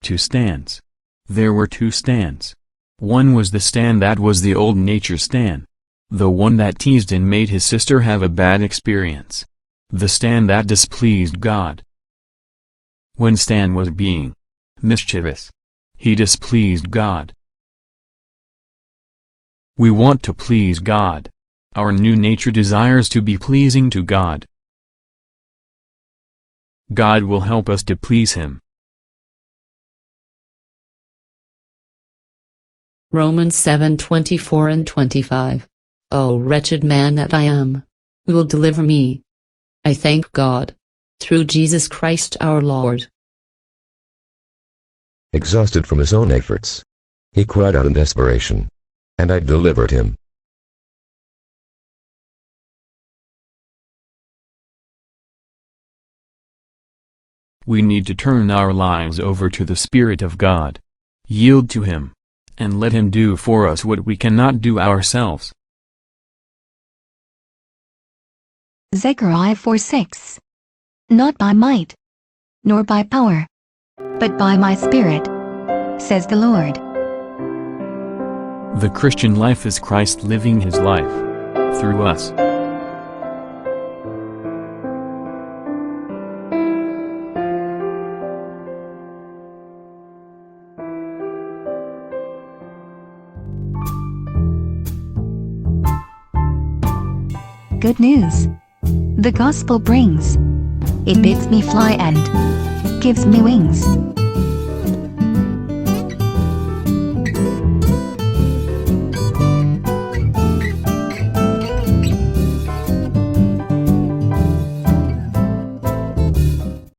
two stands. There were two stands. One was the stand that was the old nature stand. The one that teased and made his sister have a bad experience. The stand that displeased God. When Stan was being mischievous, he displeased God. We want to please God. Our new nature desires to be pleasing to God. God will help us to please Him. Romans 7:24 and 25. O wretched man that I am! Who will deliver me? I thank God, through Jesus Christ our Lord. Exhausted from his own efforts, he cried out in desperation, and I delivered him. We need to turn our lives over to the Spirit of God, yield to Him, and let Him do for us what we cannot do ourselves. Zechariah 4:6. Not by might, nor by power, but by my Spirit, says the Lord. The Christian life is Christ living His life through us. Good news. The gospel brings. It bids me fly and gives me wings.